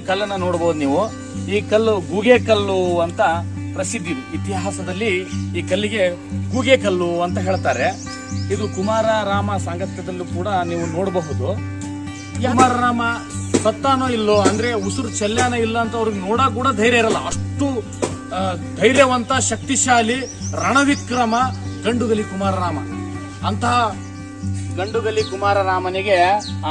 ಕಲ್ಲನ್ನ ನೋಡಬಹುದು ನೀವು. ಈ ಕಲ್ಲು ಗೂಗೆ ಕಲ್ಲು ಅಂತ ಪ್ರಸಿದ್ಧಿ. ಇತಿಹಾಸದಲ್ಲಿ ಈ ಕಲ್ಲಿಗೆ ಗೂಗೆ ಕಲ್ಲು ಅಂತ ಹೇಳ್ತಾರೆ. ಇದು ಕುಮಾರ ರಾಮ ಸಾಂಗತ್ಯದಲ್ಲೂ ಕೂಡ ನೀವು ನೋಡಬಹುದು. ಕುಮಾರ ರಾಮ ಸತ್ತಾನೋ ಇಲ್ಲೋ ಅಂದ್ರೆ ಉಸಿರು ಚೆಲ್ಲಾನೋ ಇಲ್ಲ ಅಂತ ಅವ್ರಿಗೆ ನೋಡಕ್ ಕೂಡ ಧೈರ್ಯ ಇರಲ್ಲ. ಅಷ್ಟು ಧೈರ್ಯವಂತ, ಶಕ್ತಿಶಾಲಿ, ರಣವಿಕ್ರಮ ಗಂಡುಗಲಿ ಕುಮಾರರಾಮ. ಅಂತಹ ಗಂಡುಗಲಿ ಕುಮಾರರಾಮನಿಗೆ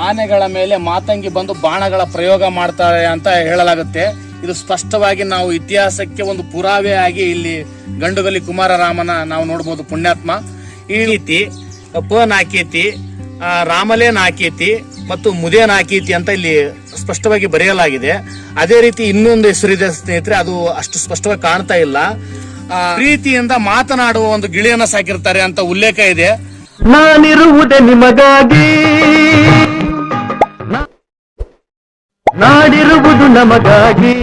ಆನೆಗಳ ಮೇಲೆ ಮಾತಂಗಿ ಬಂದು ಬಾಣಗಳ ಪ್ರಯೋಗ ಮಾಡ್ತಾರೆ ಅಂತ ಹೇಳಲಾಗುತ್ತೆ. ಇದು ಸ್ಪಷ್ಟವಾಗಿ ನಾವು ಇತಿಹಾಸಕ್ಕೆ ಒಂದು ಪುರಾವೆ ಆಗಿ ಇಲ್ಲಿ ಗಂಡುಗಲಿ ಕುಮಾರರಾಮನ ನಾವು ನೋಡಬಹುದು. ಪುಣ್ಯಾತ್ಮ ಈ ರೀತಿ ಪ ನಾಕೇತಿ, ರಾಮಲೇ ನಾಕೇತಿ ಮತ್ತು ಮುದೇ ನಾಕೇತಿ ಅಂತ ಇಲ್ಲಿ ಸ್ಪಷ್ಟವಾಗಿ ಬರೆಯಲಾಗಿದೆ. ಅದೇ ರೀತಿ ಇನ್ನೊಂದು ಹೆಸರಿದೆ ಸ್ನೇಹಿತರೆ, ಅದು ಅಷ್ಟು ಸ್ಪಷ್ಟವಾಗಿ ಕಾಣ್ತಾ ಇಲ್ಲ. ಪ್ರೀತಿಯಿಂದ ಮಾತನಾಡುವ ಒಂದು ಗಿಳಿಯನ್ನ ಸಾಕಿರ್ತಾರೆ ಅಂತ ಉಲ್ಲೇಖ ಇದೆ. ನಾನಿರುವುದೇ ನಿಮಗಾಗಿ, ನಾಡಿರುವುದು ನಮಗಾಗಿ.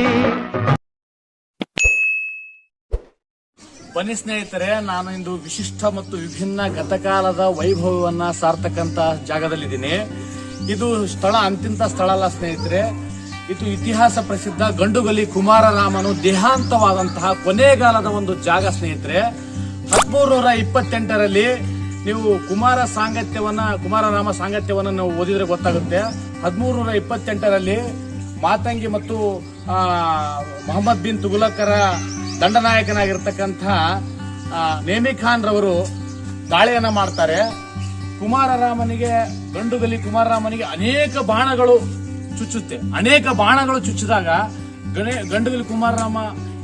ಬನ್ನಿ ಸ್ನೇಹಿತರೆ, ನಾನು ಇಂದು ವಿಶಿಷ್ಟ ಮತ್ತು ವಿಭಿನ್ನ ಗತಕಾಲದ ವೈಭವವನ್ನ ಸಾರ್ತಕ್ಕಂತ ಜಾಗದಲ್ಲಿದ್ದೀನಿ. ಇದು ಸ್ಥಳ ಅಂತಿಂತ ಸ್ಥಳ ಅಲ್ಲ ಸ್ನೇಹಿತರೆ. ಇದು ಇತಿಹಾಸ ಪ್ರಸಿದ್ಧ ಗಂಡುಗಲಿ ಕುಮಾರರಾಮನು ದೇಹಾಂತವಾದಂತಹ ಕೊನೆಗಾಲದ ಒಂದು ಜಾಗ ಸ್ನೇಹಿತರೆ. 1328ರಲ್ಲಿ ನೀವು ಕುಮಾರರಾಮ ಸಾಂಗತ್ಯವನ್ನ ನಾವು ಓದಿದ್ರೆ ಗೊತ್ತಾಗುತ್ತೆ. 1328ರಲ್ಲಿ ಮಾತಂಗಿ ಮತ್ತು ಮೊಹಮ್ಮದ್ ಬಿನ್ ತುಘಲಕರ ದಂಡನಾಯಕನಾಗಿರ್ತಕ್ಕಂಥ ನೇಮಿ ಖಾನ್ ರವರು ದಾಳಿಯನ್ನ ಮಾಡ್ತಾರೆ. ಗಂಡುಗಲಿ ಕುಮಾರರಾಮನಿಗೆ ಅನೇಕ ಬಾಣಗಳು ಚುಚ್ಚಿದಾಗ ಗಂಡುಗಲಿ ಕುಮಾರರಾಮ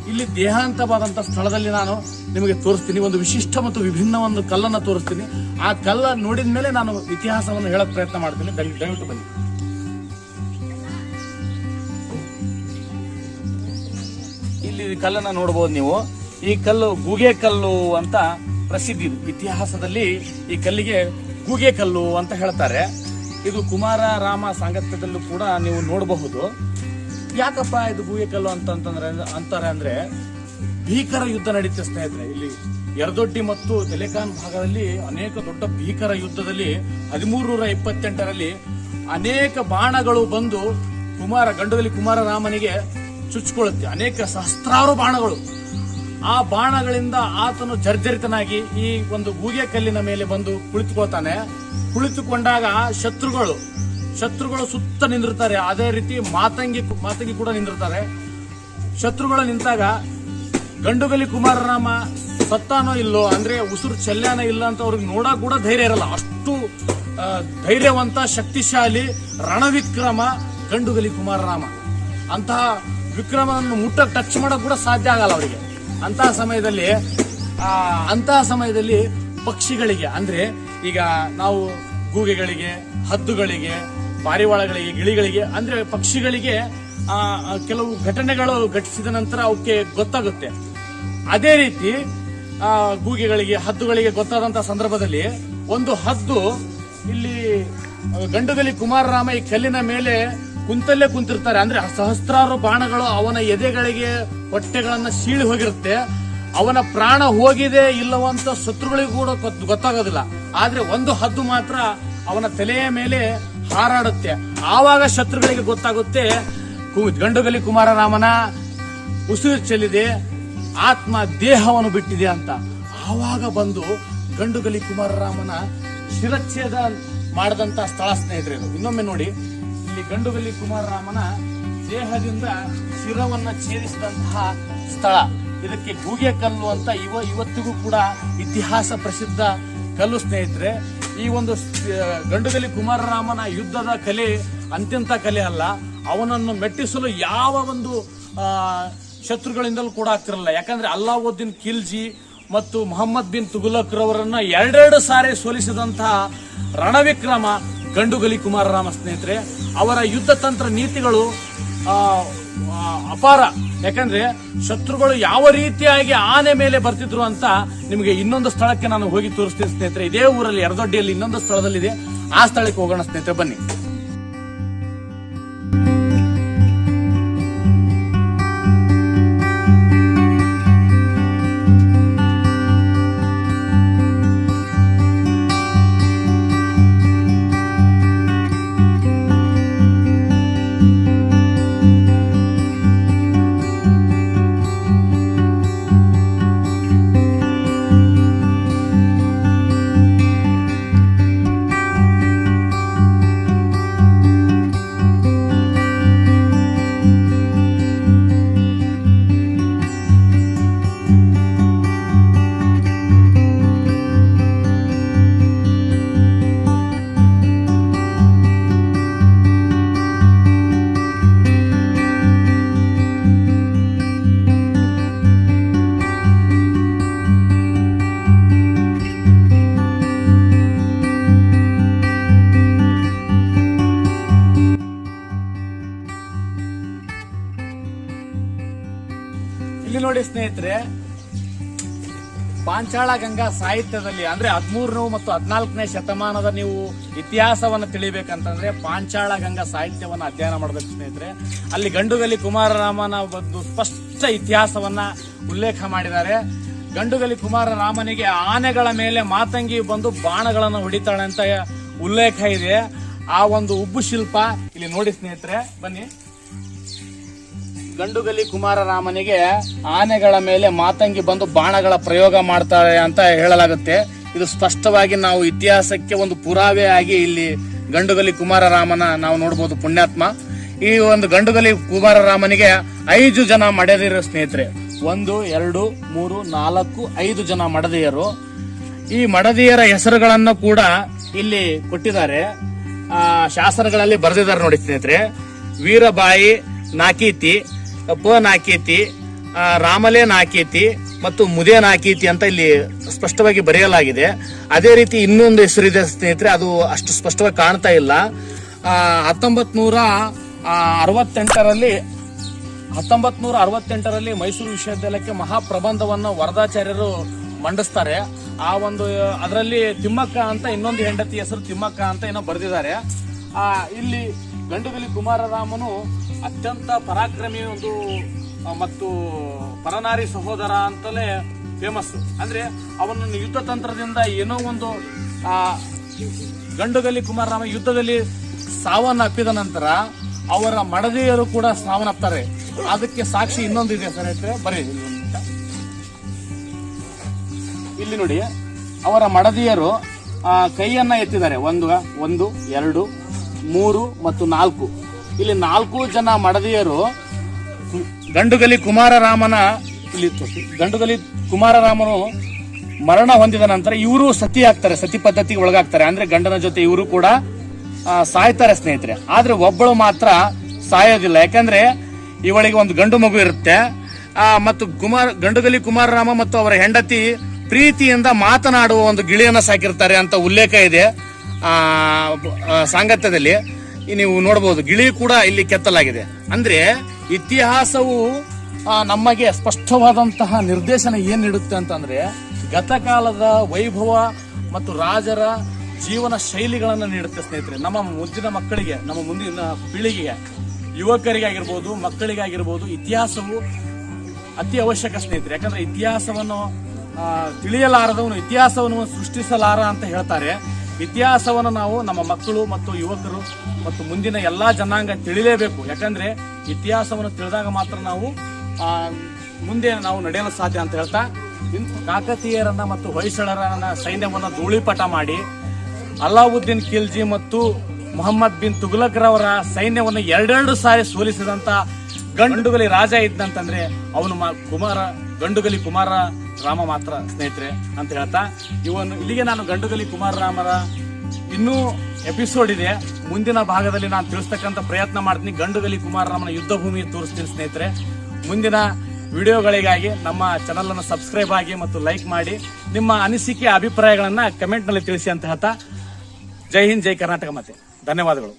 ಇಲ್ಲಿ ದೇಹಾಂತವಾದಂತಹ ಸ್ಥಳದಲ್ಲಿ ನಾನು ನಿಮಗೆ ತೋರಿಸ್ತೀನಿ. ಒಂದು ವಿಶಿಷ್ಟ ಮತ್ತು ವಿಭಿನ್ನ ಒಂದು ಕಲ್ಲನ್ನು ತೋರಿಸ್ತೀನಿ. ಆ ಕಲ್ಲ ನೋಡಿದ ಮೇಲೆ ನಾನು ಇತಿಹಾಸವನ್ನು ಹೇಳಕ್ ಪ್ರಯತ್ನ ಮಾಡ್ತೀನಿ. ದಯವಿಟ್ಟು ಬನ್ನಿ. ಇಲ್ಲಿ ಕಲ್ಲನ್ನ ನೋಡಬಹುದು ನೀವು. ಈ ಕಲ್ಲು ಗೂಗೆ ಕಲ್ಲು ಅಂತ ಪ್ರಸಿದ್ಧಿ. ಇತಿಹಾಸದಲ್ಲಿ ಈ ಕಲ್ಲಿಗೆ ಗೂಗೆ ಕಲ್ಲು ಅಂತ ಹೇಳ್ತಾರೆ. ಇದು ಕುಮಾರ ರಾಮ ಸಾಂಗತ್ಯದಲ್ಲೂ ಕೂಡ ನೀವು ನೋಡಬಹುದು. ಯಾಕಪ್ಪ ಇದು ಗೂಗೆ ಕಲ್ಲು ಅಂತಾರೆ ಅಂದ್ರೆ ಭೀಕರ ಯುದ್ಧ ನಡೀತದೆ ಸ್ನೇಹಿತರೆ. ಇಲ್ಲಿ ಯರದೊಡ್ಡಿ ಮತ್ತು ತೆಲೆಕಾನ್ ಭಾಗದಲ್ಲಿ ಅನೇಕ ದೊಡ್ಡ ಭೀಕರ ಯುದ್ಧದಲ್ಲಿ 1328ರಲ್ಲಿ ಅನೇಕ ಬಾಣಗಳು ಬಂದು ಗಂಡುಗಲಿ ಕುಮಾರರಾಮನಿಗೆ ಚುಚ್ಚಿಕೊಳ್ಳುತ್ತೆ. ಅನೇಕ ಸಹಸ್ರಾರು ಬಾಣಗಳು. ಆ ಬಾಣಗಳಿಂದ ಆತನು ಜರ್ಜರಿತನಾಗಿ ಈ ಒಂದು ಗೂಗೆ ಕಲ್ಲಿನ ಮೇಲೆ ಬಂದು ಕುಳಿತುಕೊಂಡಾಗ ಶತ್ರುಗಳು ಸುತ್ತ ನಿಂದಿರ್ತಾರೆ. ಅದೇ ರೀತಿ ಮಾತಂಗಿ ಕೂಡ ನಿಂದಿರ್ತಾರೆ. ಶತ್ರುಗಳು ನಿಂತಾಗ ಗಂಡುಗಲಿ ಕುಮಾರರಾಮ ಸತ್ತಾನೋ ಇಲ್ಲೋ ಅಂದ್ರೆ ಉಸಿರು ಚೆಲ್ಲಾನೋ ಇಲ್ಲ ಅಂತ ಅವ್ರಿಗೆ ನೋಡಕ್ ಕೂಡ ಧೈರ್ಯ ಇರಲ್ಲ. ಅಷ್ಟು ಧೈರ್ಯವಂತ, ಶಕ್ತಿಶಾಲಿ, ರಣವಿಕ್ರಮ ಗಂಡುಗಲಿ ಕುಮಾರರಾಮ. ಅಂತಹ ವಿಕ್ರಮವನ್ನು ಟಚ್ ಮಾಡಕ್ ಕೂಡ ಸಾಧ್ಯ ಆಗಲ್ಲ ಅವರಿಗೆ. ಅಂತಹ ಸಮಯದಲ್ಲಿ ಪಕ್ಷಿಗಳಿಗೆ ಅಂದ್ರೆ ಈಗ ನಾವು ಗೂಗೆಗಳಿಗೆ, ಹದ್ದುಗಳಿಗೆ, ಪಾರಿವಾಳಗಳಿಗೆ, ಗಿಳಿಗಳಿಗೆ ಅಂದ್ರೆ ಪಕ್ಷಿಗಳಿಗೆ ಕೆಲವು ಘಟನೆಗಳು ಘಟಿಸಿದ ನಂತರ ಅವಕ್ಕೆ ಗೊತ್ತಾಗುತ್ತೆ. ಅದೇ ರೀತಿ ಗೂಗೆಗಳಿಗೆ, ಹದ್ದುಗಳಿಗೆ ಗೊತ್ತಾದಂತಹ ಸಂದರ್ಭದಲ್ಲಿ ಒಂದು ಹದ್ದು ಇಲ್ಲಿ ಗಂಡುಗಲಿ ಕುಮಾರರಾಮ ಈ ಕಲ್ಲಿನ ಮೇಲೆ ಕುಂತಿರ್ತಾರೆ. ಅಂದ್ರೆ ಸಹಸ್ರಾರು ಬಾಣಗಳು ಅವನ ಎದೆಗಳಿಗೆ, ಹೊಟ್ಟೆಗಳನ್ನ ಸೀಳಿ ಹೋಗಿರುತ್ತೆ. ಅವನ ಪ್ರಾಣ ಹೋಗಿದೆ ಇಲ್ಲವಂತ ಶತ್ರುಗಳಿಗೂ ಕೂಡ ಗೊತ್ತಾಗೋದಿಲ್ಲ. ಆದ್ರೆ ಒಂದು ಹದ್ದು ಮಾತ್ರ ಅವನ ತಲೆಯ ಮೇಲೆ ಹಾರಾಡುತ್ತೆ. ಆವಾಗ ಶತ್ರುಗಳಿಗೆ ಗೊತ್ತಾಗುತ್ತೆ ಗಂಡುಗಲಿ ಕುಮಾರರಾಮನ ಉಸಿರು ಚೆಲ್ಲಿದೆ, ಆತ್ಮ ದೇಹವನ್ನು ಬಿಟ್ಟಿದೆ ಅಂತ. ಆವಾಗ ಬಂದು ಗಂಡುಗಲಿ ಕುಮಾರರಾಮನ ಶಿರಚ್ಛೇದ ಮಾಡಿದಂತ ಸ್ಥಳ ಸ್ನೇಹಿತರೆ. ಇನ್ನೊಮ್ಮೆ ನೋಡಿ, ಇಲ್ಲಿ ಗಂಡುಗಲಿ ಕುಮಾರರಾಮನ ದೇಹದಿಂದ ಶಿರವನ್ನ ಛೇದಿಸಿದಂತಹ ಸ್ಥಳ. ಇದಕ್ಕೆ ಗೂಗೆ ಕಲ್ಲು ಅಂತ ಇವತ್ತಿಗೂ ಕೂಡ ಇತಿಹಾಸ ಪ್ರಸಿದ್ಧ ಕಲ್ಲು ಸ್ನೇಹಿತರೆ. ಈ ಒಂದು ಗಂಡುಗಲಿ ಕುಮಾರರಾಮನ ಯುದ್ಧದ ಕಲೆ ಅಂತ್ಯಂತ ಕಲೆ ಅಲ್ಲ. ಅವನನ್ನು ಮೆಟ್ಟಿಸಲು ಯಾವ ಒಂದು ಶತ್ರುಗಳಿಂದಲೂ ಕೂಡ ಆಗ್ತಿರಲ್ಲ. ಯಾಕಂದ್ರೆ ಅಲ್ಲಾವುದ್ದೀನ್ ಖಿಲ್ಜಿ ಮತ್ತು ಮೊಹಮ್ಮದ್ ಬಿನ್ ತುಘಲಕ್ ರವರನ್ನ ಎರಡೆರಡು ಸಾರಿ ಸೋಲಿಸಿದಂತಹ ರಣವಿಕ್ರಮ ಗಂಡುಗಲಿ ಕುಮಾರರಾಮ ಸ್ನೇಹಿತರೆ. ಅವರ ಯುದ್ಧ ತಂತ್ರ ನೀತಿಗಳು ಅಪಾರ. ಯಾಕಂದ್ರೆ ಶತ್ರುಗಳು ಯಾವ ರೀತಿಯಾಗಿ ಆನೆ ಮೇಲೆ ಬರ್ತಿದ್ರು ಅಂತ ನಿಮಗೆ ಇನ್ನೊಂದು ಸ್ಥಳಕ್ಕೆ ನಾನು ಹೋಗಿ ತೋರಿಸ್ತೀನಿ ಸ್ನೇಹಿತರೆ. ಇದೇ ಊರಲ್ಲಿ ಯರದೊಡ್ಡಿಯಲ್ಲಿ ಇನ್ನೊಂದು ಸ್ಥಳದಲ್ಲಿದೆ. ಆ ಸ್ಥಳಕ್ಕೆ ಹೋಗೋಣ ಸ್ನೇಹಿತರೆ, ಬನ್ನಿ. ನೋಡಿ ಸ್ನೇಹಿತರೆ, ಪಾಂಚಾಳ ಗಂಗಾ ಸಾಹಿತ್ಯದಲ್ಲಿ ಅಂದ್ರೆ 13ನೇ ಮತ್ತು 14ನೇ ಶತಮಾನದ ನೀವು ಇತಿಹಾಸವನ್ನ ತಿಳಿಬೇಕಂತಂದ್ರೆ ಪಾಂಚಾಳ ಗಂಗಾ ಸಾಹಿತ್ಯವನ್ನ ಅಧ್ಯಯನ ಮಾಡಬೇಕು ಸ್ನೇಹಿತರೆ. ಅಲ್ಲಿ ಗಂಡುಗಲಿ ಕುಮಾರರಾಮನ ಒಂದು ಸ್ಪಷ್ಟ ಇತಿಹಾಸವನ್ನ ಉಲ್ಲೇಖ ಮಾಡಿದ್ದಾರೆ. ಗಂಡುಗಲಿ ಕುಮಾರರಾಮನಿಗೆ ಆನೆಗಳ ಮೇಲೆ ಮಾತಂಗಿ ಬಂದು ಬಾಣಗಳನ್ನು ಹೊಡಿತಾಳೆ ಅಂತ ಉಲ್ಲೇಖ ಇದೆ. ಆ ಒಂದು ಉಬ್ಬು ಶಿಲ್ಪ ಇಲ್ಲಿ ನೋಡಿ ಸ್ನೇಹಿತರೆ, ಬನ್ನಿ. ಗಂಡುಗಲಿ ಕುಮಾರರಾಮನಿಗೆ ಆನೆಗಳ ಮೇಲೆ ಮಾತಂಗಿ ಬಂದು ಬಾಣಗಳ ಪ್ರಯೋಗ ಮಾಡ್ತಾಳೆ ಅಂತ ಹೇಳಲಾಗುತ್ತೆ. ಇದು ಸ್ಪಷ್ಟವಾಗಿ ನಾವು ಇತಿಹಾಸಕ್ಕೆ ಒಂದು ಪುರಾವೆ ಆಗಿ ಇಲ್ಲಿ ಗಂಡುಗಲಿ ಕುಮಾರರಾಮನ ನಾವು ನೋಡಬಹುದು, ಪುಣ್ಯಾತ್ಮ. ಈ ಒಂದು ಗಂಡುಗಲಿ ಕುಮಾರರಾಮನಿಗೆ 5 ಜನ ಮಡದಿಯರು ಸ್ನೇಹಿತರೆ. 1, 2, 3, 4, 5 ಜನ ಮಡದಿಯರು. ಈ ಮಡದಿಯರ ಹೆಸರುಗಳನ್ನು ಕೂಡ ಇಲ್ಲಿ ಕೊಟ್ಟಿದ್ದಾರೆ, ಶಾಸನಗಳಲ್ಲಿ ಬರೆದಿದ್ದಾರೆ ನೋಡಿ ಸ್ನೇಹಿತರೆ. ವೀರಬಾಯಿ ನಾಕೀತಿ, ನಾಕೀತಿ, ರಾಮಲೆ ನಾಕೀತಿ ಮತ್ತು ಮುದೇ ನಾಕೀತಿ ಅಂತ ಇಲ್ಲಿ ಸ್ಪಷ್ಟವಾಗಿ ಬರೆಯಲಾಗಿದೆ. ಅದೇ ರೀತಿ ಇನ್ನೊಂದು ಹೆಸರಿದೆ ಸ್ನೇಹಿತರೆ, ಅದು ಅಷ್ಟು ಸ್ಪಷ್ಟವಾಗಿ ಕಾಣ್ತಾ ಇಲ್ಲ. 1968ರಲ್ಲಿ ಮೈಸೂರು ವಿಶ್ವವಿದ್ಯಾಲಯಕ್ಕೆ ಮಹಾಪ್ರಬಂಧವನ್ನು ವರದಾಚಾರ್ಯರು ಮಂಡಿಸ್ತಾರೆ. ಆ ಒಂದು ಅದರಲ್ಲಿ ತಿಮ್ಮಕ್ಕ ಅಂತ ಇನ್ನೊಂದು ಹೆಂಡತಿ ಹೆಸರು ತಿಮ್ಮಕ್ಕ ಅಂತ ಏನೋ ಬರೆದಿದ್ದಾರೆ. ಇಲ್ಲಿ ಗಂಡುಗಲಿ ಕುಮಾರರಾಮನು ಅತ್ಯಂತ ಪರಾಕ್ರಮಿ ಒಂದು ಮತ್ತು ಪರನಾರಿ ಸಹೋದರ ಅಂತಲೇ ಫೇಮಸ್. ಅಂದ್ರೆ ಅವನನ್ನು ಯುದ್ಧ ತಂತ್ರದಿಂದ ಏನೋ ಒಂದು ಗಂಡುಗಲಿ ಕುಮಾರರಾಮ ಯುದ್ಧದಲ್ಲಿ ಸಾವನ್ನಪ್ಪಿದ ನಂತರ ಅವರ ಮಡದಿಯರು ಕೂಡ ಸಾವನ್ನಪ್ತಾರೆ. ಅದಕ್ಕೆ ಸಾಕ್ಷಿ ಇನ್ನೊಂದಿದೆ ಸರ್ ಐತೆ, ಬರೀ ಇಲ್ಲಿ ನೋಡಿ. ಅವರ ಮಡದಿಯರು ಕೈಯನ್ನ ಎತ್ತಿದ್ದಾರೆ. 1, 2, 3 ಮತ್ತು 4. ಇಲ್ಲಿ 4 ಜನ ಮಡದಿಯರು ಗಂಡುಗಲಿ ಕುಮಾರರಾಮನ ಗಂಡುಗಲಿ ಕುಮಾರರಾಮನು ಮರಣ ಹೊಂದಿದ ನಂತರ ಇವರು ಸತಿ ಆಗ್ತಾರೆ, ಸತಿ ಪದ್ಧತಿಗೆ ಒಳಗಾಗ್ತಾರೆ. ಅಂದ್ರೆ ಗಂಡನ ಜೊತೆ ಇವರು ಕೂಡ ಸಾಯ್ತಾರೆ ಸ್ನೇಹಿತರೆ. ಆದ್ರೆ ಒಬ್ಬಳು ಮಾತ್ರ ಸಾಯೋದಿಲ್ಲ, ಯಾಕಂದ್ರೆ ಇವಳಿಗೆ ಒಂದು ಗಂಡು ಮಗು ಇರುತ್ತೆ. ಮತ್ತು ಗಂಡುಗಲಿ ಕುಮಾರರಾಮ ಮತ್ತು ಅವರ ಹೆಂಡತಿ ಪ್ರೀತಿಯಿಂದ ಮಾತನಾಡುವ ಒಂದು ಗಿಳಿಯನ್ನ ಸಾಕಿರ್ತಾರೆ ಅಂತ ಉಲ್ಲೇಖ ಇದೆ ಸಾಂಗತ್ಯದಲ್ಲಿ. ನೀವು ನೋಡಬಹುದು, ಗಿಳಿ ಕೂಡ ಇಲ್ಲಿ ಕೆತ್ತಲಾಗಿದೆ. ಅಂದ್ರೆ ಇತಿಹಾಸವು ನಮಗೆ ಸ್ಪಷ್ಟವಾದಂತಹ ನಿರ್ದೇಶನ ಏನ್ ನೀಡುತ್ತೆ ಅಂತಂದ್ರೆ ಗತಕಾಲದ ವೈಭವ ಮತ್ತು ರಾಜರ ಜೀವನ ಶೈಲಿಗಳನ್ನು ನೀಡುತ್ತೆ ಸ್ನೇಹಿತರೆ. ನಮ್ಮ ಮುಂದಿನ ಮಕ್ಕಳಿಗೆ, ನಮ್ಮ ಮುಂದಿನ ಪೀಳಿಗೆಗೆ, ಯುವಕರಿಗಾಗಿರ್ಬೋದು, ಮಕ್ಕಳಿಗಾಗಿರ್ಬೋದು ಇತಿಹಾಸವು ಅತಿ ಅವಶ್ಯಕ ಸ್ನೇಹಿತರೆ. ಯಾಕಂದ್ರೆ ಇತಿಹಾಸವನ್ನು ತಿಳಿಯಲಾರದವನು ಇತಿಹಾಸವನ್ನು ಸೃಷ್ಟಿಸಲಾರ ಅಂತ ಹೇಳ್ತಾರೆ. ಇತಿಹಾಸವನ್ನು ನಾವು ನಮ್ಮ ಮಕ್ಕಳು ಮತ್ತು ಯುವಕರು ಮತ್ತು ಮುಂದಿನ ಎಲ್ಲಾ ಜನಾಂಗ ತಿಳಿಯಲೇಬೇಕು. ಯಾಕಂದ್ರೆ ಇತಿಹಾಸವನ್ನು ತಿಳಿದಾಗ ಮಾತ್ರ ನಾವು ಮುಂದೆ ನಾವು ನಡೆಯಲು ಸಾಧ್ಯ ಅಂತ ಹೇಳ್ತಾ, ಕಾಕತೀಯರನ್ನ ಮತ್ತು ಹೊಯ್ಸಳರನ್ನ ಸೈನ್ಯವನ್ನ ಧೂಳಿಪಟ ಮಾಡಿ ಅಲಾವುದ್ದೀನ್ ಖಿಲ್ಜಿ ಮತ್ತು ಮೊಹಮ್ಮದ್ ಬಿನ್ ತುಘಲಕ್ ರವರ ಸೈನ್ಯವನ್ನು 2 ಸಾರಿ ಸೋಲಿಸಿದಂತ ಗಂಡುಗಲಿ ರಾಜ ಇದ್ದಂತಂದ್ರೆ ಅವನು ಗಂಡುಗಲಿ ಕುಮಾರ ರಾಮ ಮಾತ್ರ ಸ್ನೇಹಿತರೆ ಅಂತ ಹೇಳ್ತಾ, ಇಲ್ಲಿಗೆ ನಾನು ಗಂಡುಗಲಿ ಕುಮಾರರಾಮರ ಇನ್ನೂ ಎಪಿಸೋಡ್ ಇದೆ. ಮುಂದಿನ ಭಾಗದಲ್ಲಿ ನಾನು ತಿಳಿಸ್ತಕ್ಕಂಥ ಪ್ರಯತ್ನ ಮಾಡ್ತೀನಿ. ಗಂಡುಗಲಿ ಕುಮಾರರಾಮನ ಯುದ್ಧ ಭೂಮಿ ತೋರಿಸ್ತೀನಿ ಸ್ನೇಹಿತರೆ. ಮುಂದಿನ ವಿಡಿಯೋಗಳಿಗಾಗಿ ನಮ್ಮ ಚಾನಲ್ ಅನ್ನು ಸಬ್ಸ್ಕ್ರೈಬ್ ಆಗಿ ಮತ್ತು ಲೈಕ್ ಮಾಡಿ, ನಿಮ್ಮ ಅನಿಸಿಕೆ ಅಭಿಪ್ರಾಯಗಳನ್ನ ಕಮೆಂಟ್ ನಲ್ಲಿ ತಿಳಿಸಿ ಅಂತ ಹೇಳ್ತಾ, ಜೈ ಹಿಂದ್, ಜೈ ಕರ್ನಾಟಕ. ಮತ್ತೆ ಧನ್ಯವಾದಗಳು.